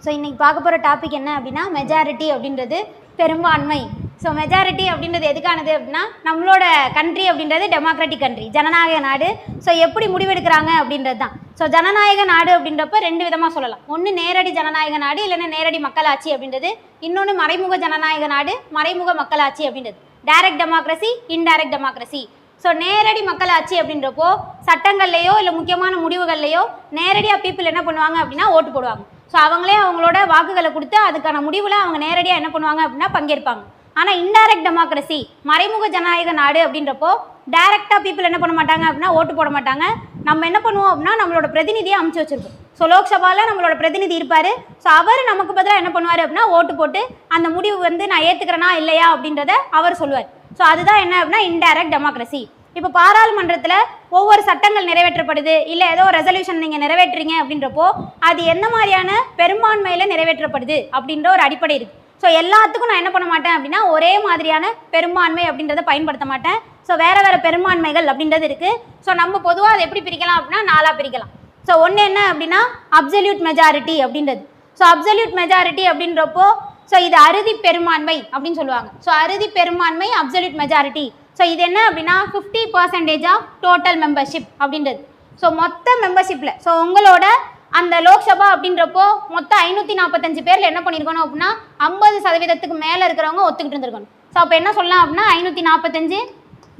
So இன்றைக்கி பார்க்க போகிற டாபிக் என்ன அப்படின்னா மெஜாரிட்டி அப்படின்றது பெரும்பான்மை. ஸோ மெஜாரிட்டி அப்படின்றது எதுக்கானது அப்படின்னா நம்மளோட கண்ட்ரி அப்படின்றது டெமோக்ராட்டிக் கண்ட்ரி, ஜனநாயக நாடு. ஸோ எப்படி முடிவெடுக்கிறாங்க அப்படின்றது தான். ஸோ ஜனநாயக நாடு அப்படின்றப்ப ரெண்டு விதமாக சொல்லலாம். ஒன்று நேரடி ஜனநாயக நாடு, இல்லைன்னா நேரடி மக்களாட்சி அப்படின்றது. இன்னொன்று மறைமுக ஜனநாயக நாடு, மறைமுக மக்களாட்சி அப்படின்றது. Direct democracy, indirect democracy. So நேரடி மக்களாட்சி அப்படின்றப்போ சட்டங்கள்லையோ இல்லை முக்கியமான முடிவுகள்லையோ நேரடியாக பீப்புள் என்ன பண்ணுவாங்க அப்படின்னா ஓட்டு போடுவாங்க. ஸோ அவங்களே அவங்களோட வாக்குகளை கொடுத்து அதுக்கான முடிவில் அவங்க நேரடியாக என்ன பண்ணுவாங்க அப்படின்னா பங்கேற்பாங்க. ஆனால் இன்டைரக்ட் டெமோக்ரஸி, மறைமுக ஜனநாயக நாடு அப்படின்றப்போ டைரெக்டாக பீப்புள் என்ன பண்ண மாட்டாங்க அப்படின்னா ஓட்டு போட மாட்டாங்க. நம்ம என்ன பண்ணுவோம் அப்படின்னா நம்மளோட பிரதிநிதியை அமைச்சு வச்சுருப்போம். ஸோ லோக்சபாவில் நம்மளோட பிரதிநிதி இருப்பார். ஸோ அவர் நமக்கு பதிலாக என்ன பண்ணுவார் அப்படின்னா ஓட்டு போட்டு அந்த முடிவு வந்து நான் ஏற்றுக்கிறேனா இல்லையா அப்படின்றத அவர் சொல்லுவார். ஸோ அதுதான் என்ன அப்படின்னா இன்டைரக்ட் டெமோக்ரஸி. இப்போ பாராளுமன்றத்தில் ஒவ்வொரு சட்டங்கள் நிறைவேற்றப்படுது, இல்லை ஏதோ ஒரு ரெசல்யூஷன் நீங்கள் நிறைவேற்றுறீங்க அப்படின்றப்போ அது என்ன மாதிரியான பெரும்பான்மையில் நிறைவேற்றப்படுது அப்படின்ற ஒரு அடிப்படை இருக்குது. ஸோ எல்லாத்துக்கும் நான் என்ன பண்ண மாட்டேன் அப்படின்னா ஒரே மாதிரியான பெரும்பான்மை அப்படின்றத பயன்படுத்த மாட்டேன். ஸோ வேறு வேறு பெரும்பான்மைகள் அப்படின்றது இருக்குது. ஸோ நம்ம பொதுவாக அதை எப்படி பிரிக்கலாம் அப்படின்னா நாலாக பிரிக்கலாம். ஸோ ஒன்று என்ன அப்படின்னா அப்சல்யூட் மெஜாரிட்டி அப்படின்றது. ஸோ அப்சல்யூட் மெஜாரிட்டி அப்படின்றப்போ ஸோ இது அறுதி பெரும்பான்மை அப்படின்னு சொல்லுவாங்க. ஸோ அறுதி பெரும்பான்மை அப்சல்யூட் மெஜாரிட்டி. ஸோ இது என்ன அப்படின்னா 50% ஆஃப் டோட்டல் மெம்பர்ஷிப் அப்படின்றது. ஸோ மொத்த மெம்பர்ஷிப்பில் ஸோ உங்களோட அந்த லோக்சபா அப்படின்றப்போ மொத்தம் 545 பேரில் என்ன பண்ணியிருக்கணும் அப்படின்னா 50% மேலே இருக்கிறவங்க ஒத்துக்கிட்டு இருந்திருக்கணும். ஸோ அப்போ என்ன சொல்லலாம் அப்படின்னா 545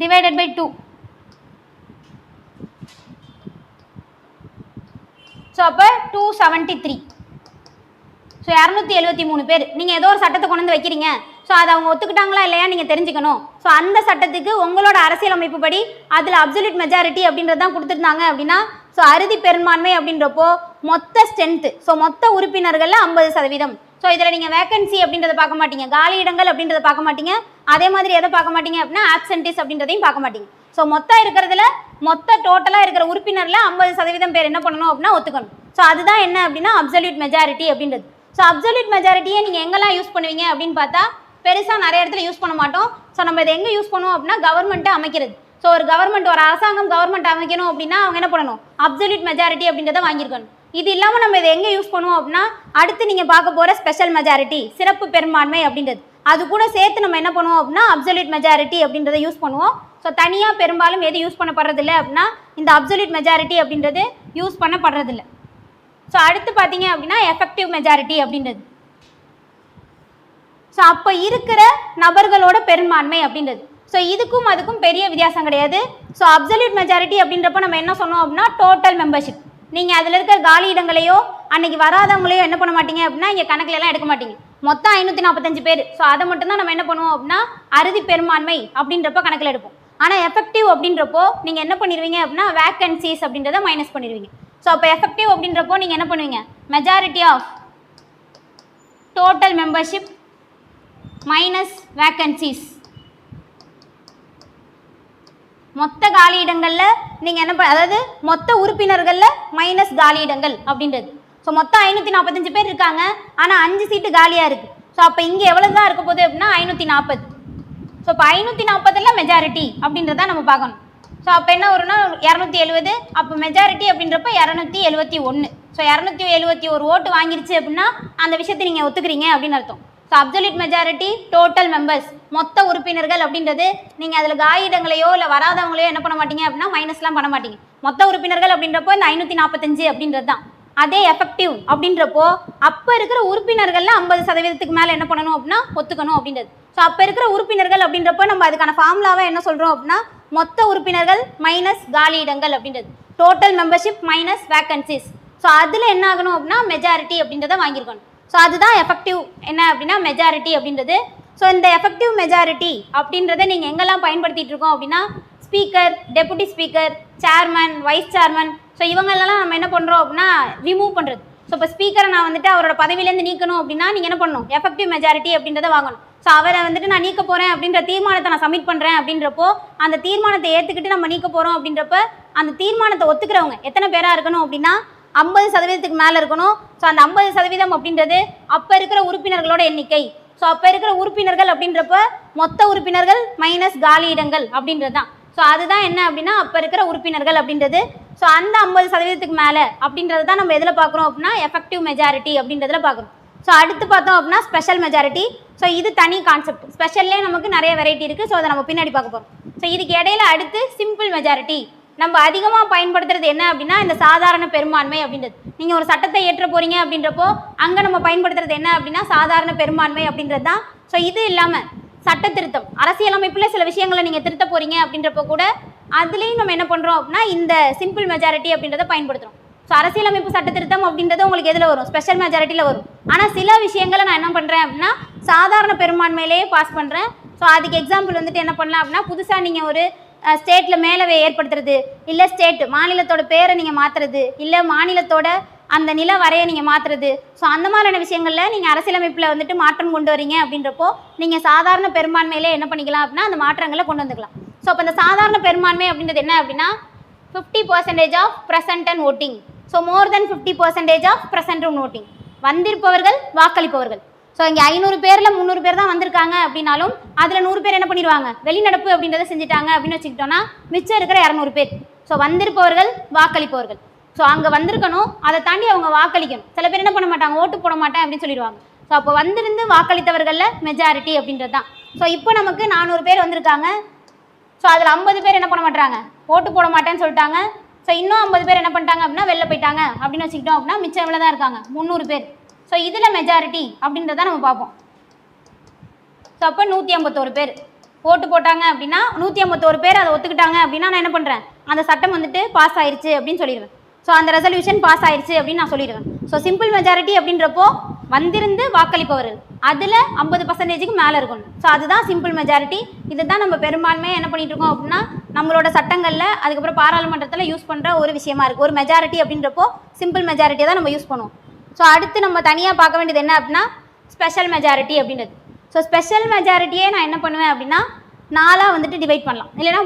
டிவைடட் பை 2. ஸோ அப்போ 273. ஸோ 273 பேர். நீங்கள் ஏதோ ஒரு சட்டத்தை கொண்டு வந்து வைக்கிறீங்க. ஸோ அதை அவங்க ஒத்துக்கிட்டாங்களா இல்லையா நீங்கள் தெரிஞ்சுக்கணும். ஸோ அந்த சட்டத்துக்கு உங்களோட அரசியலமைப்பு படி அதில் அப்சல்யூட் மெஜாரிட்டி அப்படின்றது தான் கொடுத்துருந்தாங்க அப்படின்னா ஸோ அறுதி பெரும்பான்மை அப்படின்றப்போ மொத்த ஸ்ட்ரென்த்து, ஸோ மொத்த உறுப்பினர்களில் 50%. ஸோ இதில் நீங்கள் வேக்கன்சி அப்படின்றத பார்க்க மாட்டீங்க, காலி இடங்கள் அப்படின்றத பார்க்க மாட்டீங்க. அதே மாதிரி எதை பார்க்க மாட்டீங்க அப்படின்னா ஆப்சென்டிஸ் அப்படின்றதையும் பார்க்க மாட்டீங்க. ஸோ மொத்தம் இருக்கிறதுல மொத்த டோட்டலாக இருக்கிற உறுப்பினரில் 50% பேர் என்ன பண்ணணும் அப்படின்னா ஒத்துக்கணும். ஸோ அதுதான் என்ன அப்படின்னா அப்சல்யூட் மெஜாரிட்டி அப்படின்றது. ஸோ அப்சல்யூட் மெஜாரிட்டியை நீங்கள் எங்கெல்லாம் யூஸ் பண்ணுவீங்க அப்படின்னு பார்த்தா பெருசாக நிறைய இடத்துல யூஸ் பண்ண மாட்டோம். ஸோ நம்ம இதை எங்கே யூஸ் பண்ணுவோம் அப்படின்னா கவர்மெண்ட்டை அமைக்கிறது. ஸோ ஒரு கவர்மெண்ட், ஒரு அரசாங்கம் கவர்மெண்ட் அமைக்கணும் அப்படின்னா அவங்க என்ன பண்ணணும், அப்சல்யூட் மெஜாரிட்டி அப்படின்றத வாங்கியிருக்கணும். இது இல்லாமல் நம்ம இதை எங்கே யூஸ் பண்ணுவோம் அப்படின்னா அடுத்து நீங்கள் பார்க்க போகிற ஸ்பெஷல் மெஜாரிட்டி, சிறப்பு பெரும்பான்மை அப்படின்றது. அது கூட சேர்த்து நம்ம என்ன பண்ணுவோம் அப்படின்னா அப்சல்யூட் மெஜாரிட்டி அப்படின்றத யூஸ் பண்ணுவோம். ஸோ தனியாக பெரும்பாலும் எது யூஸ் பண்ணப்படுறதில்லை அப்படின்னா இந்த அப்சல்யூட் மெஜாரிட்டி அப்படின்றது யூஸ் பண்ணப்படுறதில்லை. ஸோ அடுத்து பார்த்தீங்க அப்படின்னா எஃபெக்டிவ் மெஜாரிட்டி அப்படின்றது. ஸோ அப்போ இருக்கிற நபர்களோட பெரும்பான்மை அப்படின்றது. ஸோ இதுக்கும் அதுக்கும் பெரிய வித்தியாசம் கிடையாது. ஸோ அப்சல்யூட் மெஜாரிட்டி அப்படின்றப்ப நம்ம என்ன சொன்னோம் அப்படின்னா டோட்டல் மெம்பர்ஷிப். நீங்கள் அதில் இருக்கிற காலி இடங்களையோ அன்றைக்கி வராதவங்களையோ என்ன பண்ண மாட்டீங்க அப்படின்னா இங்கே கணக்கிலலாம் எடுக்க மாட்டீங்க. மொத்தம் 545 பேர். ஸோ அதை மட்டும்தான் நம்ம என்ன பண்ணுவோம் அப்படின்னா அறுதி பெரும்பான்மை அப்படின்றப்ப கணக்கில் எடுப்போம். ஆனால் எஃபெக்டிவ் அப்படின்றப்போ நீங்கள் என்ன பண்ணிடுவீங்க அப்படின்னா வேக்கன்சிஸ் அப்படின்றத மைனஸ் பண்ணிடுவீங்க. ஸோ அப்போ எஃபெக்டிவ் அப்படின்றப்போ நீங்கள் என்ன பண்ணுவீங்க, majority of total membership minus vacancies. மொத்த காலி இடங்களில் நீங்கள் என்ன அதாவது மொத்த உறுப்பினர்களில் மைனஸ் காலி இடங்கள் அப்படின்றது. ஸோ மொத்தம் 545 பேர் இருக்காங்க, ஆனால் 5 சீட்டு காலியாக இருக்குது. ஸோ அப்போ இங்கே எவ்வளோ தான் இருக்க போகுது அப்படின்னா 540. ஸோ இப்போ 540 மெஜாரிட்டி அப்படின்றத நம்ம பார்க்கணும். ஸோ அப்போ என்ன வரும்னா 270. அப்போ மெஜாரிட்டி அப்படின்றப்ப 271. ஸோ 271 ஓட்டு வாங்கிருச்சு அப்படின்னா அந்த விஷயத்தை நீங்கள் ஒத்துக்கிறீங்க அப்படின்னு அர்த்தம். So absolute majority total members, மொத்த உறுப்பினர்கள் அப்படின்றது நீங்கள் அதில் காலிடங்களையோ இல்லை வராதவங்களையோ என்ன பண்ண மாட்டீங்க அப்படின்னா மைனஸ்லாம் பண்ண மாட்டீங்க. மொத்த உறுப்பினர்கள் அப்படின்றப்போ இந்த 545 அப்படின்றது தான். அதே எஃபெக்டிவ் அப்படின்றப்போ அப்போ இருக்கிற உறுப்பினர்களில் 50% மேலே என்ன பண்ணணும் அப்படின்னா ஒத்துக்கணும் அப்படின்றது. ஸோ அப்போ இருக்கிற உறுப்பினர்கள் அப்படின்றப்போ நம்ம அதுக்கான ஃபார்முலாவை என்ன சொல்கிறோம் அப்படின்னா மொத்த உறுப்பினர்கள் மைனஸ் காலி இடங்கள் அப்படின்றது, total membership minus vacancies. So அதில் என்ன ஆகணும் அப்படின்னா மெஜாரிட்டி அப்படின்றத வாங்கியிருக்கணும். ஸோ அதுதான் எஃபெக்டிவ் என்ன அப்படின்னா மெஜாரிட்டி அப்படின்றது. ஸோ இந்த எஃபெக்டிவ் மெஜாரிட்டி அப்படின்றத நீங்கள் எங்கெல்லாம் பயன்படுத்திகிட்டு இருக்கோம் அப்படின்னா speaker, deputy speaker, chairman, vice chairman. So இவங்களெல்லாம் நம்ம என்ன பண்ணுறோம் அப்படின்னா ரிமூவ் பண்ணுறது. ஸோ இப்போ ஸ்பீக்கரை நான் வந்துட்டு அவரோட பதவியிலேருந்து நீக்கணும் அப்படின்னா நீங்கள் என்ன பண்ணணும், எஃபெக்டிவ் மெஜாரிட்டி அப்படின்றத வாங்கணும். ஸோ அவரை வந்துட்டு நான் நீக்க போகிறேன் அப்படின்ற தீர்மானத்தை நான் சப்மிட் பண்ணுறேன் அப்படின்றப்போ அந்த தீர்மானத்தை ஏற்றுக்கிட்டு நம்ம நீக்க போகிறோம் அப்படின்றப்ப அந்த தீர்மானத்தை ஒத்துக்கிறவங்க எத்தனை பேராக இருக்கணும் அப்படின்னா 50% மேலே இருக்கணும். ஸோ அந்த 50% அப்படின்றது அப்போ இருக்கிற உறுப்பினர்களோட எண்ணிக்கை. ஸோ அப்போ இருக்கிற உறுப்பினர்கள் அப்படின்றப்ப மொத்த உறுப்பினர்கள் மைனஸ் காலி இடங்கள் அப்படின்றது தான். ஸோ அதுதான் என்ன அப்படின்னா அப்போ இருக்கிற உறுப்பினர்கள் அப்படின்றது. ஸோ அந்த 50% மேலே அப்படின்றது தான் நம்ம எதில் பார்க்குறோம் அப்படின்னா எஃபெக்டிவ் மெஜாரிட்டி அப்படின்றதுல பார்க்குறோம். ஸோ அடுத்து பார்த்தோம் அப்படின்னா ஸ்பெஷல் மெஜாரிட்டி. ஸோ இது தனி கான்செப்ட். ஸ்பெஷல்லே நமக்கு நிறைய வெரைட்டி இருக்குது. ஸோ அதை நம்ம பின்னாடி பார்க்க போகிறோம். ஸோ இதுக்கு இடையில அடுத்து சிம்பிள் மெஜாரிட்டி. நம்ம அதிகமாக பயன்படுத்துறது என்ன அப்படின்னா இந்த சாதாரண பெரும்பான்மை அப்படின்றது. நீங்கள் ஒரு சட்டத்தை ஏற்ற போகிறீங்க அப்படின்றப்போ அங்கே நம்ம பயன்படுத்துறது என்ன அப்படின்னா சாதாரண பெரும்பான்மை அப்படின்றது தான். ஸோ இது இல்லாமல் சட்ட திருத்தம், அரசியலமைப்பில் சில விஷயங்களை நீங்கள் திருத்த போகிறீங்க அப்படின்றப்போ கூட அதுலேயும் நம்ம என்ன பண்ணுறோம் அப்படின்னா இந்த சிம்பிள் மெஜாரிட்டி அப்படின்றத பயன்படுத்துகிறோம். ஸோ அரசியலமைப்பு சட்ட திருத்தம் அப்படின்றது உங்களுக்கு எதில் வரும்? ஸ்பெஷல் மெஜாரிட்டியில் வரும். ஆனால் சில விஷயங்களை நான் என்ன பண்ணுறேன் அப்படின்னா சாதாரண பெரும்பான்மையிலேயே பாஸ் பண்ணுறேன். ஸோ அதுக்கு எக்ஸாம்பிள் வந்துட்டு என்ன பண்ணலாம் அப்படின்னா புதுசாக நீங்கள் ஒரு ஸ்டேட்டில் மேலவை ஏற்படுத்துறது, இல்லை மாநிலத்தோட பேரை நீங்கள் மாற்றுறது, இல்லை மாநிலத்தோட அந்த நில வரையை நீங்கள் மாற்றுறது. ஸோ அந்த மாதிரியான விஷயங்களில் நீங்கள் அரசியலமைப்பில் வந்துட்டு மாற்றம் கொண்டு வரீங்க அப்படின்றப்போ நீங்கள் சாதாரண பெரும்பான்மையிலே என்ன பண்ணிக்கலாம் அப்படின்னா அந்த மாற்றங்களை கொண்டு வந்துக்கலாம். ஸோ அப்போ இந்த சாதாரண பெரும்பான்மை அப்படின்றது என்ன அப்படின்னா 50% of present and voting. So more than 50% of present and voting. வந்திருப்பவர்கள் வாக்களிப்பவர்கள். ஸோ இங்கே 500 பேரில் 300 பேர் தான் வந்திருக்காங்க அப்படின்னாலும் அதில் 100 பேர் என்ன பண்ணிடுவாங்க? வெளிநடப்பு அப்படின்றத செஞ்சுட்டாங்க அப்படின்னு வச்சுக்கிட்டோன்னா மிச்சம் இருக்கிற 200 பேர். ஸோ வந்திருப்பவர்கள் வாக்களிப்பவர்கள். ஸோ அங்கே வந்திருக்கணும், அதை தாண்டி அவங்க வாக்களிக்கணும். சில பேர் என்ன பண்ண மாட்டாங்க? ஓட்டு போட மாட்டேன் அப்படின்னு சொல்லிடுவாங்க. ஸோ அப்போ வந்திருந்து வாக்களித்தவர்களில் மெஜாரிட்டி அப்படின்றது தான். ஸோ இப்போ நமக்கு 400 பேர் வந்திருக்காங்க. ஸோ அதில் 50 பேர் என்ன பண்ண மாட்டாங்க? ஓட்டு போட மாட்டேன்னு சொல்லிட்டாங்க. ஸோ இன்னும் 50 பேர் என்ன பண்ணிட்டாங்க அப்படின்னா வெளில போயிட்டாங்க அப்படின்னு வச்சுக்கிட்டோம் அப்படின்னா மிச்சம் எவ்வளோ தான் இருக்காங்க? 300 பேர். ஸோ இதில் மெஜாரிட்டி அப்படின்றத நம்ம பார்ப்போம். ஸோ அப்போ 151 பேர் ஓட்டு போட்டாங்க அப்படின்னா 151 பேர் அதை ஒத்துக்கிட்டாங்க அப்படின்னா நான் என்ன பண்ணுறேன்? அந்த சட்டம் வந்துட்டு பாஸ் ஆயிடுச்சு அப்படின்னு சொல்லிடுவேன். ஸோ அந்த ரெசல்யூஷன் பாஸ் ஆயிடுச்சு அப்படின்னு நான் சொல்லிடுவேன். ஸோ சிம்பிள் மெஜாரிட்டி அப்படின்றப்போ வந்திருந்து வாக்களிப்பவர்கள் அதில் 50%க்கு மேலே இருக்கணும். ஸோ அதுதான் சிம்பிள் மெஜாரிட்டி. இதுதான் நம்ம பெரும்பான்மையாக என்ன பண்ணிட்டு இருக்கோம் அப்படின்னா நம்மளோட சட்டங்களில் அதுக்கப்புறம் பாராளுமன்றத்தில் யூஸ் பண்ணுற ஒரு விஷயமா இருக்குது. ஒரு மெஜாரிட்டி அப்படின்றப்போ சிம்பிள் மெஜாரிட்டியை தான் நம்ம யூஸ் பண்ணுவோம். ஸோ அடுத்து நம்ம தனியாக பார்க்க வேண்டியது என்ன அப்படின்னா ஸ்பெஷல் மெஜாரிட்டி அப்படின்றது. ஸோ ஸ்பெஷல் மெஜாரிட்டியே நான் என்ன பண்ணுவேன் அப்படின்னா 4 வந்துட்டு டிவைட் பண்ணலாம், இல்லைனா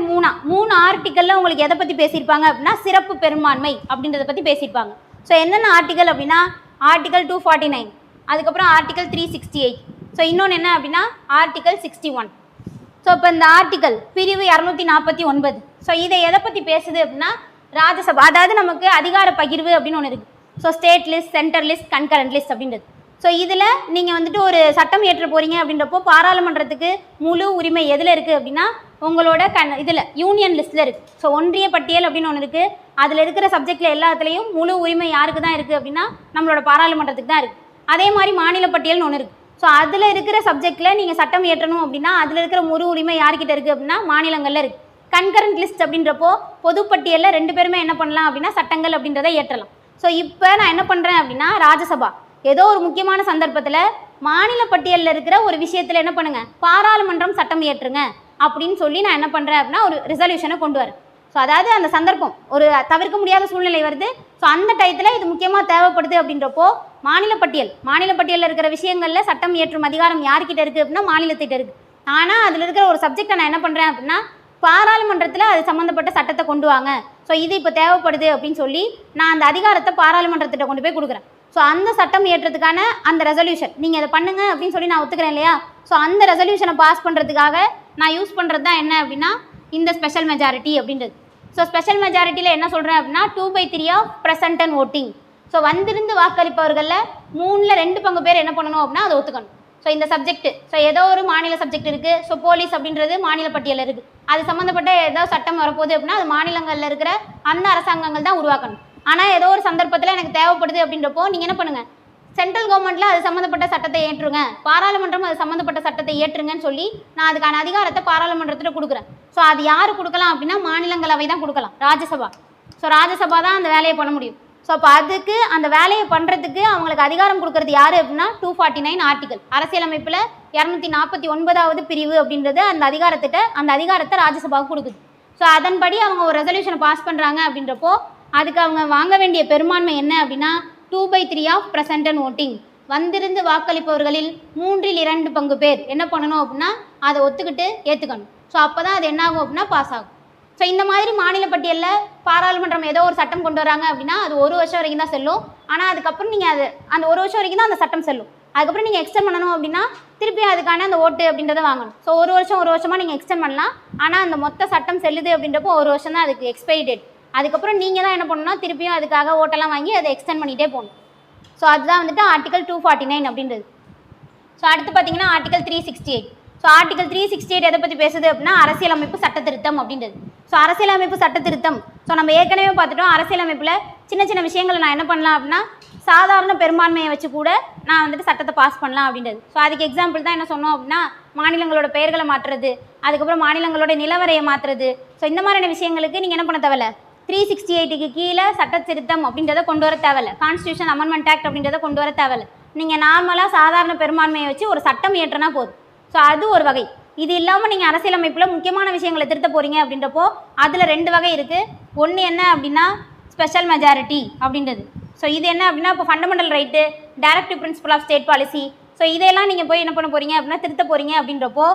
3 ஆர்டிக்கலில் உங்களுக்கு எதை பற்றி பேசியிருப்பாங்க அப்படின்னா சிறப்பு பெரும்பான்மை அப்படின்றத பற்றி பேசியிருப்பாங்க. ஸோ என்னென்ன ஆர்டிக்கல் அப்படின்னா ஆர்டிக்கல் 249, அதுக்கப்புறம் ஆர்டிக்கல் 368. ஸோ இன்னொன்று என்ன அப்படின்னா ஆர்டிக்கல் 61. ஸோ இப்போ இந்த ஆர்டிக்கல் பிரிவு 249. ஸோ இதை எதை பற்றி பேசுது அப்படின்னா ராஜ்யசபா, அதாவது நமக்கு அதிகார பகிர்வு அப்படின்னு ஒன்று இருக்குது. So state list, centre list, concurrent list அப்படின்றது. ஸோ இதில் நீங்கள் வந்துட்டு ஒரு சட்டம் ஏற்ற போகிறீங்க அப்படின்றப்போ பாராளுமன்றத்துக்கு முழு உரிமை எதில் இருக்குது அப்படின்னா உங்களோட இதில் யூனியன் லிஸ்ட்டில் இருக்குது. ஸோ ஒன்றிய பட்டியல் அப்படின்னு ஒன்று இருக்குது. அதில் இருக்கிற சப்ஜெக்டில் எல்லாத்துலேயும் முழு உரிமை யாருக்கு தான் இருக்குது அப்படின்னா நம்மளோட பாராளுமன்றத்துக்கு தான் இருக்குது. அதே மாதிரி மாநில பட்டியல்னு ஒன்று இருக்குது. ஸோ அதில் இருக்கிற சப்ஜெக்டில் நீங்கள் சட்டம் ஏற்றணும் அப்படின்னா அதில் இருக்கிற முழு உரிமை யார்கிட்ட இருக்குது அப்படின்னா மாநிலங்களில் இருக்குது. கன்கரண்ட் லிஸ்ட் அப்படின்றப்போ பொதுப்பட்டியலில் 2 பேருமே என்ன பண்ணலாம் அப்படின்னா சட்டங்கள் அப்படின்றத ஏற்றலாம். ஸோ இப்போ நான் என்ன பண்ணுறேன் அப்படின்னா ராஜ்யசபா ஏதோ ஒரு முக்கியமான சந்தர்ப்பத்தில் மாநில பட்டியலில் இருக்கிற ஒரு விஷயத்தில் என்ன பண்ணுங்கள் பாராளுமன்றம் சட்டம் ஏற்றுங்க அப்படின்னு சொல்லி நான் என்ன பண்ணுறேன் அப்படின்னா ஒரு ரெசல்யூஷனை கொண்டு வரேன். ஸோ அதாவது அந்த சந்தர்ப்பம் ஒரு தவிர்க்க முடியாத சூழ்நிலை வருது. ஸோ அந்த டயத்தில் இது முக்கியமாக தேவைப்படுது அப்படின்றப்போ மாநில பட்டியலில் இருக்கிற விஷயங்களில் சட்டம் ஏற்றும் அதிகாரம் யார்கிட்ட இருக்குது அப்படின்னா மாநிலத்திட்ட இருக்குது. ஆனால் அதில் இருக்கிற ஒரு சப்ஜெக்டை நான் என்ன பண்ணுறேன் அப்படின்னா பாராளுமன்றத்தில் அது சம்மந்தப்பட்ட சட்டத்தை கொண்டு வாங்க, ஸோ இது இப்போ தேவைப்படுது அப்படின்னு சொல்லி நான் அந்த அதிகாரத்தை பாராளுமன்றத்திட்ட கொண்டு போய் கொடுக்குறேன். ஸோ அந்த சட்டம் ஏற்றத்துக்கான அந்த ரெசல்யூஷன் நீங்கள் இதை பண்ணுங்க அப்படின்னு சொல்லி நான் ஒத்துக்கிறேன் இல்லையா? ஸோ அந்த ரெசல்யூஷனை பாஸ் பண்ணுறதுக்காக நான் யூஸ் பண்ணுறது தான் என்ன அப்படின்னா இந்த ஸ்பெஷல் மெஜாரிட்டி அப்படின்றது. ஸோ ஸ்பெஷல் மெஜாரிட்டியில் என்ன சொல்கிறேன் அப்படின்னா 2/3 of present and voting. So வந்திருந்து வாக்களிப்பவர்களில் 3/2 பங்கு பேர் என்ன பண்ணணும் அப்படின்னா அதை ஒத்துக்கணும். ஸோ இந்த சப்ஜெக்ட், ஸோ ஏதோ ஒரு மாநில சப்ஜெக்ட் இருக்குது. ஸோ போலீஸ் அப்படின்றது மாநில பட்டியலில் இருக்குது. அது சம்மந்தப்பட்ட ஏதோ சட்டம் வரப்போகுது அப்படின்னா அது மாநிலங்களில் இருக்கிற அந்த அரசாங்கங்கள் தான் உருவாக்கணும். ஆனால் ஏதோ ஒரு சந்தர்ப்பத்தில் எனக்கு தேவைப்படுது அப்படின்றப்போ நீங்கள் என்ன பண்ணுங்கள் சென்ட்ரல் கவர்மெண்ட்டில் அது சம்மந்தப்பட்ட சட்டத்தை ஏற்றுங்க, பாராளுமன்றம் அது சம்மந்தப்பட்ட சட்டத்தை ஏற்றுங்கன்னு சொல்லி நான் அதுக்கான அதிகாரத்தை பாராளுமன்றத்தில் கொடுக்குறேன். ஸோ அது யார் கொடுக்கலாம் அப்படின்னா மாநிலங்களவை தான் கொடுக்கலாம், ராஜ்யசபா. ஸோ ராஜ்யசபா தான் அந்த வேலையை பண்ண முடியும். ஸோ அப்போ அதுக்கு அந்த வேலையை பண்ணுறதுக்கு அவங்களுக்கு அதிகாரம் கொடுக்குறது யார் அப்படின்னா 249 ஆர்டிக்கல். அரசியலமைப்பில் 249வது பிரிவு அப்படின்றது அந்த அதிகாரத்தை ராஜ்யசபாவுக்கு கொடுக்குது. ஸோ அதன்படி அவங்க ஒரு ரெசல்யூஷனை பாஸ் பண்ணுறாங்க அப்படின்றப்போ அதுக்கு அவங்க வாங்க வேண்டிய பெரும்பான்மை என்ன அப்படின்னா 2/3 ஆஃப் ப்ரெசன்ட் அண்ட் ஓட்டிங். வந்திருந்து வாக்களிப்பவர்களில் 3/2 பங்கு பேர் என்ன பண்ணணும் அப்படின்னா அதை ஒத்துக்கிட்டு ஏற்றுக்கணும். ஸோ அப்போ தான் அது என்ன ஆகும் அப்படின்னா பாஸ் ஆகும். ஸோ இந்த மாதிரி மாநில பட்டியலில் பாராளுமன்றம் ஏதோ ஒரு சட்டம் கொண்டு வராங்க அப்படின்னா அது 1 வருஷம் வரைக்கும் தான் செல்லும். ஆனால் அதுக்கப்புறம் நீங்கள் அந்த 1 வருஷம் வரைக்கும் தான் அந்த சட்டம் செல்லும். அதுக்கப்புறம் நீங்கள் எக்ஸ்டெண்ட் பண்ணணும் அப்படின்னா திருப்பி அதுக்கான அந்த ஓட்டு அப்படின்றத வாங்கணும். ஸோ 1 வருஷமாக நீங்கள் எக்ஸ்டெண்ட் பண்ணலாம். ஆனால் அந்த மொத்த சட்டம் செல்லுது அப்படின்றப்போ 1 வருஷம் தான் அதுக்கு எக்ஸ்பைரி டேட். அதுக்கப்புறம் நீங்கள் தான் என்ன பண்ணணும்னா திருப்பியும் அதுக்காக ஓட்டெல்லாம் வாங்கி அதை எக்ஸ்டெண்ட் பண்ணிகிட்டே போகணும். ஸோ அதுதான் வந்துட்டு ஆர்டிகல் 249 அப்படின்றது. ஸோ அடுத்து பார்த்தீங்கன்னா ஆர்டிகல் 368. ஸோ ஆர்டிகல் 368 எதை பற்றி பேசுது அப்படின்னா அரசியலமைப்பு சட்ட திருத்தம் அப்படின்றது. ஸோ அரசியலமைப்பு சட்ட திருத்தம், ஸோ நம்ம ஏற்கனவே பார்த்துட்டோம் அரசியலமைப்பில் சின்ன சின்ன விஷயங்களை நான் என்ன பண்ணலாம் அப்படின்னா சாதாரண பெரும்பான்மையை வச்சு கூட நான் வந்துட்டு சட்டத்தை பாஸ் பண்ணலாம் அப்படின்றது. ஸோ அதுக்கு எக்ஸாம்பிள் தான் என்ன சொன்னோம் அப்படின்னா மாநிலங்களோட பெயர்களை மாற்றுறது, அதுக்கப்புறம் மாநிலங்களோட நிலவரையை மாற்றுறது. ஸோ இந்த மாதிரியான விஷயங்களுக்கு நீங்கள் என்ன பண்ண தேவையில்ல, 368க்கு கீழே சட்ட திருத்தம் அப்படின்றத கொண்டு வர தேவையில்ல, கான்ஸ்டியூஷன் அமெண்ட்மெண்ட் ஆக்ட் அப்படின்றத கொண்டு வர தேவையில்ல. நீங்கள் நார்மலாக சாதாரண பெரும்பான்மையை வச்சு ஒரு சட்டம் இயற்றினா போதும். ஸோ அது ஒரு வகை. இது இல்லாமல் நீங்கள் அரசியலமைப்பில் முக்கியமான விஷயங்களை திருத்த போகிறீங்க அப்படின்றப்போ அதில் 2 வகை இருக்குது. ஒன்று என்ன அப்படின்னா ஸ்பெஷல் மெஜாரிட்டி அப்படின்றது. ஸோ இது என்ன அப்படின்னா இப்போ fundamental right, directive principle of state policy, so இதெல்லாம் நீங்கள் போய் என்ன பண்ண போகிறீங்க அப்படின்னா திருத்த போகிறீங்க அப்படின்றப்போ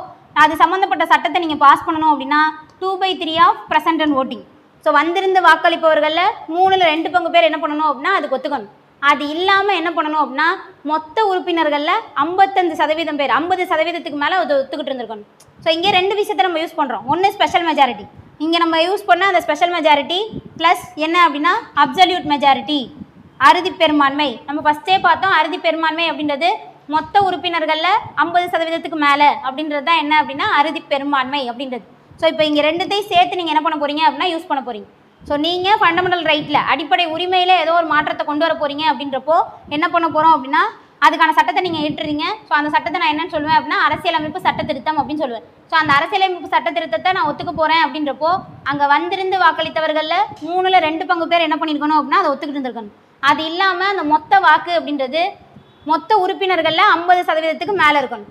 அது சம்மந்தப்பட்ட சட்டத்தை நீங்கள் பாஸ் பண்ணணும் அப்படின்னா 2/3 of present and voting. So வந்திருந்து வாக்களிப்பவர்களில் 3ல் 2 பங்கு பேர் என்ன பண்ணணும் அப்படின்னா அதுக்கு ஒத்துக்கணும். அது இல்லாமல் என்ன பண்ணணும் அப்படின்னா மொத்த உறுப்பினர்களில் 55% பேர் 50%க்கு மேலே அது ஒத்துக்கிட்டு இருந்திருக்கணும். ஸோ இங்கே 2 விஷயத்தை நம்ம யூஸ் பண்ணுறோம். ஒன்று ஸ்பெஷல் மெஜாரிட்டி, இங்கே நம்ம யூஸ் பண்ண அந்த ஸ்பெஷல் மெஜாரிட்டி ப்ளஸ் என்ன அப்படின்னா அப்சல்யூட் மெஜாரிட்டி, அறுதி பெரும்பான்மை. நம்ம ஃபஸ்ட்டே பார்த்தோம் அறுதி பெரும்பான்மை அப்படின்றது மொத்த உறுப்பினர்களில் 50%க்கு மேலே அப்படின்றது தான் என்ன அப்படின்னா அறுதி பெரும்பான்மை அப்படின்றது. ஸோ இப்போ இங்கே 2த்தையும் சேர்த்து நீங்கள் என்ன பண்ண போகிறீங்க அப்படின்னா யூஸ் பண்ண போகிறீங்க. ஸோ நீங்கள் ஃபண்டமெண்டல் ரைட்டில் அடிப்படை உரிமையில் ஏதோ ஒரு மாற்றத்தை கொண்டு வர போகிறீங்க அப்படின்றப்போ என்ன பண்ண போகிறோம் அப்படின்னா அதுக்கான சட்டத்தை நீங்கள் ஏற்றுறீங்க. ஸோ அந்த சட்டத்தை நான் என்னன்னு சொல்லுவேன் அப்படின்னா அரசியலமைப்பு சட்ட திருத்தம் அப்படின்னு சொல்லுவேன். ஸோ அந்த அரசியலமைப்பு சட்ட திருத்தத்தை நான் ஒத்துக்க போகிறேன் அப்படின்றப்போ அங்கே வந்திருந்து வாக்களித்தவர்களில் 3ல் 2 பங்கு பேர் என்ன பண்ணியிருக்கணும் அப்படின்னா அதை ஒத்துக்கிட்டு இருந்திருக்கணும். அது இல்லாமல் அந்த மொத்த வாக்கு அப்படின்றது மொத்த உறுப்பினர்களில் 50%க்கு மேலே இருக்கணும்.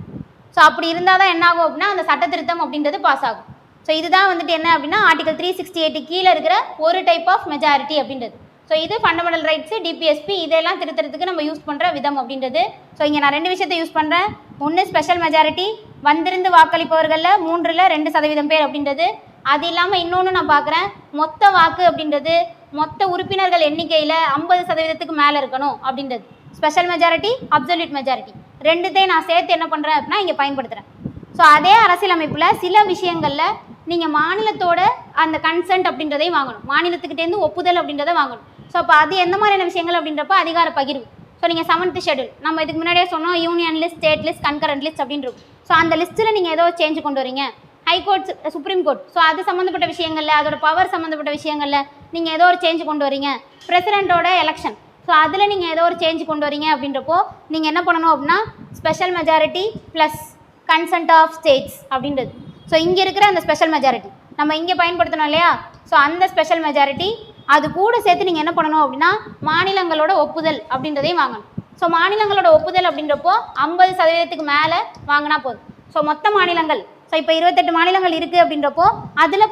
ஸோ அப்படி இருந்தால் தான் என்ன ஆகும் அப்படின்னா அந்த சட்ட திருத்தம் அப்படின்றது பாஸ் ஆகும். ஸோ இதுதான் வந்துட்டு என்ன அப்படின்னா ஆர்டிகல் 368 கீழே இருக்கிற ஒரு டைப் ஆஃப் மெஜாரிட்டி அப்படின்றது. ஸோ இது ஃபண்டமெண்டல் ரைட்ஸு, டிபிஎஸ்பி இதெல்லாம் திருத்தறதுக்கு நம்ம யூஸ் பண்ணுற விதம் அப்படின்றது. ஸோ இங்கே நான் 2 விஷயத்தை யூஸ் பண்ணுறேன். ஒன்று ஸ்பெஷல் மெஜாரிட்டி, வந்திருந்து வாக்களிப்பவர்களில் 3ல் 2% பேர் அப்படின்றது. அது இல்லாமல் இன்னொன்று நான் பார்க்குறேன் மொத்த வாக்கு அப்படின்றது மொத்த உறுப்பினர்கள் எண்ணிக்கையில் 50%க்கு மேலே இருக்கணும் அப்படின்றது. ஸ்பெஷல் மெஜாரிட்டி, அப்சல்யூட் மெஜாரிட்டி 2த்தையும் நான் சேர்த்து என்ன பண்ணுறேன் அப்படின்னா இங்கே பயன்படுத்துகிறேன். ஸோ அதே அரசியலமைப்பில் சில விஷயங்களில் நீங்கள் மாநிலத்தோட அந்த கன்சென்ட் அப்படின்றதையும் வாங்கணும், மாநிலத்துக்கிட்டேருந்து ஒப்புதல் அப்படின்றத வாங்கணும். ஸோ அப்போ அது எந்த மாதிரியான விஷயங்கள் அப்படின்றப்ப அதிகார பகிர்வு. ஸோ நீங்கள் 7th ஷெட்யூல் நம்ம இதுக்கு முன்னாடியே சொன்னோம் union list, state list, concurrent list அப்படின்னு இருக்கும். ஸோ அந்த லிஸ்ட்டில் நீங்கள் ஏதோ சேஞ்ச் கொண்டு வரீங்க, ஹைகோர்ட், சுப்ரீம் கோர்ட், ஸோ அது சம்மந்தப்பட்ட விஷயங்களில் அதோட பவர் சம்மந்தப்பட்ட விஷயங்களில் நீங்கள் ஏதோ ஒரு சேஞ்ச் கொண்டு வரீங்க, பிரசிடெண்ட்டோட எலெக்ஷன், ஸோ அதில் நீங்கள் ஏதோ ஒரு சேஞ்ச் கொண்டு வரீங்க அப்படின்றப்போ நீங்கள் என்ன பண்ணணும் அப்படின்னா special majority plus consent of states அப்படின்றது. ஸோ இங்கே இருக்கிற அந்த ஸ்பெஷல் மெஜாரிட்டி நம்ம இங்கே பயன்படுத்தணும் இல்லையா, ஸோ அந்த ஸ்பெஷல் மெஜாரிட்டி அது கூட சேர்த்து நீங்கள் என்ன பண்ணணும் அப்படின்னா மாநிலங்களோட ஒப்புதல் அப்படின்றதையும் வாங்கணும். ஸோ மாநிலங்களோட ஒப்புதல் அப்படின்றப்போ 50%க்கு மேலே வாங்கினா போதும். ஸோ மொத்த மாநிலங்கள், ஸோ இப்போ 28 மாநிலங்கள் இருக்குது அப்படின்றப்போ அதில்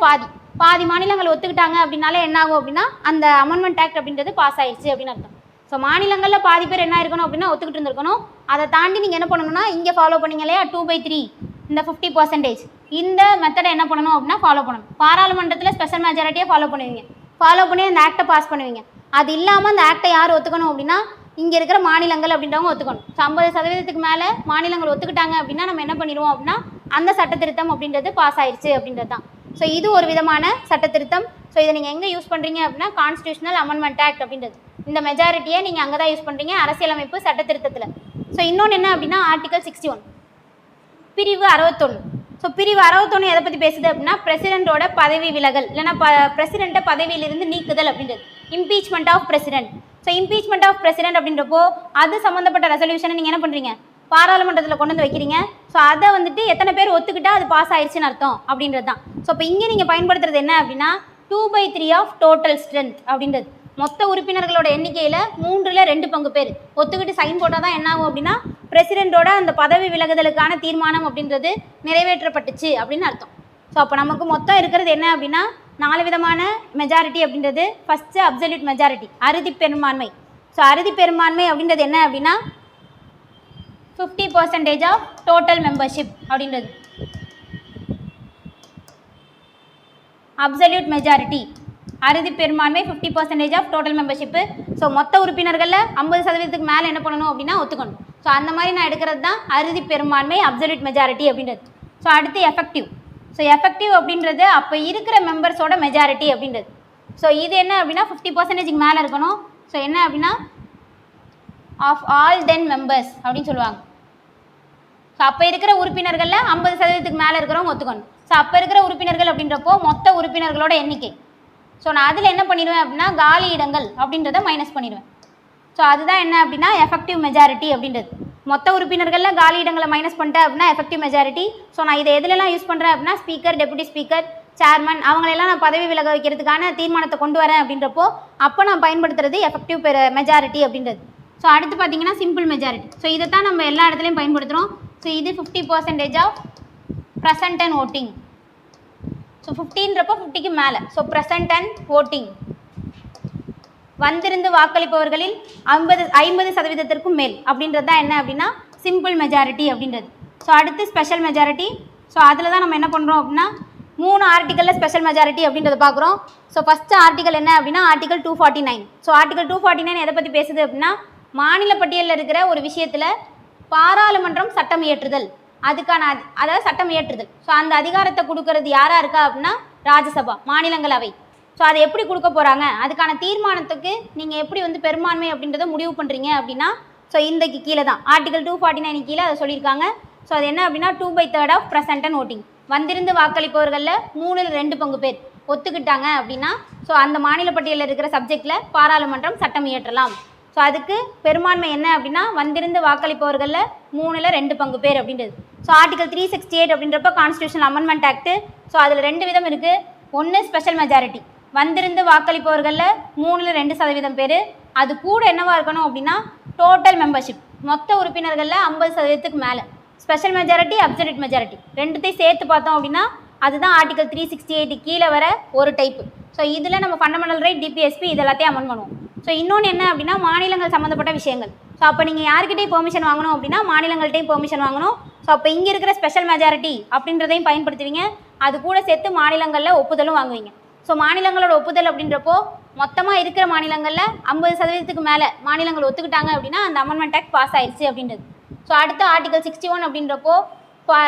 பாதி மாநிலங்கள் ஒத்துக்கிட்டாங்க அப்படின்னாலே என்ன ஆகும் அப்படின்னா அந்த அமெண்ட்மெண்ட் ஆக்ட் அப்படின்றது பாஸ் ஆயிடுச்சு அப்படின்னு அர்த்தம். ஸோ மாநிலங்களில் பாதி பேர் என்ன இருக்கணும் அப்படின்னா ஒத்துக்கிட்டு இருந்திருக்கணும். அதை தாண்டி நீங்கள் என்ன பண்ணணும்னா இங்கே ஃபாலோ பண்ணீங்க இல்லையா 2/3 இந்த 50%, இந்த மெத்தடை என்ன பண்ணணும் அப்படின்னா ஃபாலோ பண்ணணும். பாராளுமன்றத்தில் ஸ்பெஷல் மெஜாரிட்டியை ஃபாலோ பண்ணுவீங்க, ஃபாலோ பண்ணி அந்த ஆக்டை பாஸ் பண்ணுவீங்க. அது இல்லாமல் அந்த ஆக்டை யார் ஒத்துக்கணும் அப்படின்னா இங்கே இருக்கிற மாநிலங்கள் அப்படின்றவங்க ஒத்துக்கணும். ஸோ 50%க்கு மேலே மாநிலங்கள் ஒத்துக்கிட்டாங்க அப்படின்னா நம்ம என்ன பண்ணிடுவோம் அப்படின்னா அந்த சட்ட திருத்தம் அப்படின்றது பாஸ் ஆயிடுச்சு அப்படின்றது தான். ஸோ இது ஒரு விதமான சட்ட திருத்தம். ஸோ இதை நீங்கள் எங்கே யூஸ் பண்ணுறீங்க அப்படின்னா கான்ஸ்டியூஷனல் அமெண்ட்மெண்ட் ஆக்ட் அப்படின்றது, இந்த மெஜாரிட்டியை நீங்கள் அங்கே தான் யூஸ் பண்ணுறீங்க அரசியலமைப்பு சட்ட திருத்தத்தில். ஸோ இன்னொன்று என்ன அப்படின்னா ஆர்டிகல் 61 பிரிவு 61. ஸோ பிரிவு 61 எதை பற்றி பேசுது அப்படின்னா பிரசிடெண்ட்டோட பதவி விலகல் இல்லைன்னா பிரசிடெண்ட்டை பதவியிலிருந்து நீக்குதல் அப்படின்றது, impeachment of president. So impeachment of president அப்படின்றப்போ அது சம்மந்தப்பட்ட ரெசல்யூஷனை நீங்கள் என்ன பண்ணுறீங்க பாராளுமன்றத்தில் கொண்டு வந்து வைக்கிறீங்க. ஸோ அதை வந்துட்டு எத்தனை பேர் ஒத்துக்கிட்டா அது பாஸ் ஆயிடுச்சுன்னு அர்த்தம் அப்படின்றது தான். ஸோ இப்போ இங்கே நீங்கள் பயன்படுத்துறது என்ன அப்படின்னா 2/3 ஆஃப் டோட்டல் ஸ்ட்ரென்த் அப்படின்றது, மொத்த உறுப்பினர்களோட எண்ணிக்கையில் 3ல் 2 பங்கு பேர் ஒத்துக்கிட்டு சைன் போட்டால் தான் என்ன ஆகும் அப்படின்னா பிரசிடெண்ட்டோட அந்த பதவி விலகுதலுக்கான தீர்மானம் அப்படின்றது நிறைவேற்றப்பட்டுச்சு அப்படின்னு அர்த்தம். ஸோ அப்போ நமக்கு மொத்தம் இருக்கிறது என்ன அப்படின்னா 4 விதமான மெஜாரிட்டி அப்படின்றது. ஃபஸ்ட்டு அப்சல்யூட் மெஜாரிட்டி, அறுதி பெரும்பான்மை. ஸோ அறுதி பெரும்பான்மை அப்படின்றது என்ன அப்படின்னா 50% ஆஃப் டோட்டல் மெம்பர்ஷிப் அப்படின்றது. அப்சல்யூட் மெஜாரிட்டி அறுதி பெரும்பான்மை 50% ஆஃப் டோட்டல் மெம்பர்ஷிப்பு. ஸோ மொத்த உறுப்பினர்களில் 50%க்கு மேலே என்ன பண்ணணும் அப்படின்னா ஒத்துக்கணும். ஸோ அந்த மாதிரி நான் எடுக்கிறது தான் அறுதி பெரும்பான்மை அப்சல்யூட் மெஜாரிட்டி அப்படின்றது. ஸோ அடுத்து எஃபெக்டிவ். ஸோ எஃபெக்டிவ் அப்படின்றது அப்போ இருக்கிற மெம்பர்ஸோட மெஜாரிட்டி அப்படின்றது. ஸோ இது என்ன அப்படின்னா 50% மேலே இருக்கணும். ஸோ என்ன அப்படின்னா ஆஃப் ஆல் தென் மெம்பர்ஸ் அப்படின்னு சொல்லுவாங்க. ஸோ அப்போ இருக்கிற உறுப்பினர்களில் 50% மேலே இருக்கிறவங்க ஒத்துக்கணும். ஸோ அப்போ இருக்கிற உறுப்பினர்கள் அப்படின்றப்போ மொத்த உறுப்பினர்களோட எண்ணிக்கை. ஸோ நான் அதில் என்ன பண்ணிடுவேன் அப்படின்னா காலி இடங்கள் அப்படின்றத மைனஸ் பண்ணிடுவேன். ஸோ அதுதான் என்ன அப்படின்னா எஃபெக்டிவ் மெஜாரிட்டி அப்படின்றது. மொத்த உறுப்பினர்களில் காலி இடங்களை மைனஸ் பண்ணிட்டேன் அப்படின்னா எஃபெக்டிவ் மெஜாரிட்டி. ஸோ நான் இதை எதுலலாம் யூஸ் பண்ணுறேன் அப்படின்னா ஸ்பீக்கர், டெபுட்டி ஸ்பீக்கர், சேர்மன் அவங்களெல்லாம் நான் பதவி விலக வைக்கிறதுக்கான தீர்மானத்தை கொண்டு வரேன் அப்படின்றப்போ அப்போ நான் பயன்படுத்துறது எஃபெக்டிவ் மெஜாரிட்டி அப்படின்றது. ஸோ அடுத்து பார்த்தீங்கன்னா சிம்பிள் மெஜாரிட்டி. ஸோ இதை தான் நம்ம எல்லா இடத்துலையும் பயன்படுத்துகிறோம். ஸோ இது 50% of present and voting. So 50ன்றப்போ 50க்கு மேலே. ஸோ ப்ரெசன்ட் அண்ட் ஓட்டிங் வந்திருந்து வாக்களிப்பவர்களில் 50% மேல் அப்படின்றது தான் என்ன அப்படின்னா சிம்பிள் மெஜாரிட்டி அப்படின்றது. ஸோ அடுத்து ஸ்பெஷல் மெஜாரிட்டி. ஸோ அதில் தான் நம்ம என்ன பண்ணுறோம் அப்படின்னா 3 ஆர்டிக்கலில் ஸ்பெஷல் மெஜாரிட்டி அப்படின்றத பார்க்குறோம். ஸோ ஃபஸ்ட்டு ஆர்டிக்கல் என்ன அப்படின்னா ஆர்டிக்கல் 249. ஸோ ஆர்டிக்கல் 249 எதை பற்றி பேசுது அப்படின்னா மாநில பட்டியலில் இருக்கிற ஒரு விஷயத்தில் பாராளுமன்றம் சட்டம் இயற்றுதல், அதுக்கான அதாவது சட்டம் இயற்றுதல். ஸோ அந்த அதிகாரத்தை கொடுக்கறது யாராக இருக்கா அப்படின்னா ராஜ்யசபா, மாநிலங்களவை. ஸோ அதை எப்படி கொடுக்க போகிறாங்க, அதுக்கான தீர்மானத்துக்கு நீங்கள் எப்படி வந்து பெரும்பான்மை அப்படின்றத முடிவு பண்ணுறீங்க அப்படின்னா ஸோ இன்றைக்கு கீழே தான் ஆர்டிகல் 249 கீழே அதை சொல்லியிருக்காங்க. ஸோ அது என்ன அப்படின்னா 2/3 ஆஃப் ப்ரெசன்ட் அண்ட் ஓட்டிங். வந்திருந்து வாக்களிப்பவர்களில் 3/2 பங்கு பேர் ஒத்துக்கிட்டாங்க அப்படின்னா ஸோ அந்த மாநில பட்டியலில் இருக்கிற சப்ஜெக்டில் பாராளுமன்றம் சட்டம் இயற்றலாம். ஸோ அதுக்கு பெரும்பான்மை என்ன அப்படின்னா வந்திருந்து வாக்களிப்பவர்களில் 3/2 பங்கு பேர் அப்படின்றது. ஸோ ஆர்டிகல் 368 அப்படின்றப்ப கான்ஸ்டியூஷன் அமெண்ட்மெண்ட் ஆக்ட். ஸோ அதில் 2 விதம் இருக்குது. ஒன்று ஸ்பெஷல் மெஜாரிட்டி, வந்திருந்து வாக்களிப்பவர்களில் 3/2% பேர். அது கூட என்னவாக இருக்கணும் அப்படின்னா டோட்டல் மெம்பர்ஷிப், மொத்த உறுப்பினர்களில் 50%க்கு மேலே. ஸ்பெஷல் மெஜாரிட்டி, அப்சல்யூட் மெஜாரிட்டி ரெண்டுத்தையும் சேர்த்து பார்த்தோம் அப்படின்னா அதுதான் ஆர்டிகல் 368 கீழே வர ஒரு டைப்பு. ஸோ இதில் நம்ம ஃபண்டமெண்டல் ரைட், டிபிஎஸ்பி இது எல்லாத்தையும் அமெண்ட் பண்ணுவோம். ஸோ இன்னொன்று என்ன அப்படின்னா மாநிலங்கள் சம்மந்தப்பட்ட விஷயங்கள். ஸோ அப்போ நீங்கள் யார்கிட்டையும் பெர்மிஷன் வாங்கணும் அப்படின்னா மாநிலங்கள்கிட்டையும் பெர்மிஷன் வாங்கணும். ஸோ அப்போ இங்கே இருக்கிற ஸ்பெஷல் மெஜாரிட்டி அப்படின்றதையும் பயன்படுத்துவீங்க. அது கூட சேர்த்து மாநிலங்களில் ஒப்புதலும் வாங்குவீங்க. ஸோ மாநிலங்களோட ஒப்புதல் அப்படின்றப்போ மொத்தமாக இருக்கிற மாநிலங்களில் 50%க்கு மேலே மாநிலங்கள் ஒத்துக்கிட்டாங்க அப்படின்னா அந்த அமெண்ட்மெண்ட் ஆக்ட் பாஸ் ஆயிடுச்சு அப்படின்றது. ஸோ அடுத்த ஆர்டிகல் 61 அப்படின்றப்போ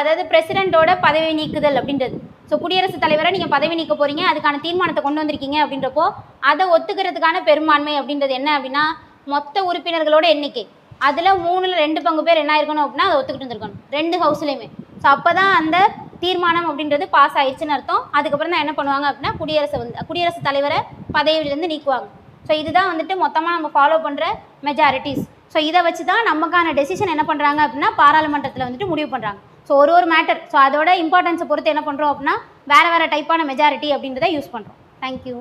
அதாவது பிரசிடென்ட்டோட பதவி நீக்குதல் அப்படின்றது. ஸோ குடியரசுத் தலைவரை நீங்கள் பதவி நீக்க போகிறீங்க, அதுக்கான தீர்மானத்தை கொண்டு வந்திருக்கீங்க அப்படின்றப்போ அதை ஒத்துக்கிறதுக்கான பெரும்பான்மை அப்படின்றது என்ன அப்படின்னா மொத்த உறுப்பினர்களோட எண்ணிக்கை. அதில் 3/2 பங்கு பேர் என்ன இருக்கணும் அப்படின்னா அதை ஒத்துக்கிட்டு வந்துருக்கணும் 2 ஹவுஸ்லேயுமே. ஸோ அப்போ தான் அந்த தீர்மானம் அப்படின்றது பாஸ் ஆயிடுச்சுன்னு அர்த்தம். அதுக்கப்புறம் தான் என்ன பண்ணுவாங்க அப்படின்னா குடியரசுத் தலைவரை பதவியிலேருந்து நீக்குவாங்க. ஸோ இதுதான் வந்துட்டு மொத்தமாக நம்ம ஃபாலோ பண்ணுற மெஜாரிட்டிஸ். ஸோ இதை வச்சு தான் நமக்கான டெசிஷன் என்ன பண்ணுறாங்க அப்படின்னா பாராளுமன்றத்தில் வந்துட்டு முடிவு பண்ணுறாங்க. ஸோ ஒரு மேட்டர், ஸோ அதோட இம்பார்ட்டன்ஸை பொறுத்து என்ன பண்ணுறோம் அப்படின்னா வேறு டைப்பான மெஜாரிட்டி அப்படின்றத யூஸ் பண்ணுறோம். தேங்க்யூ.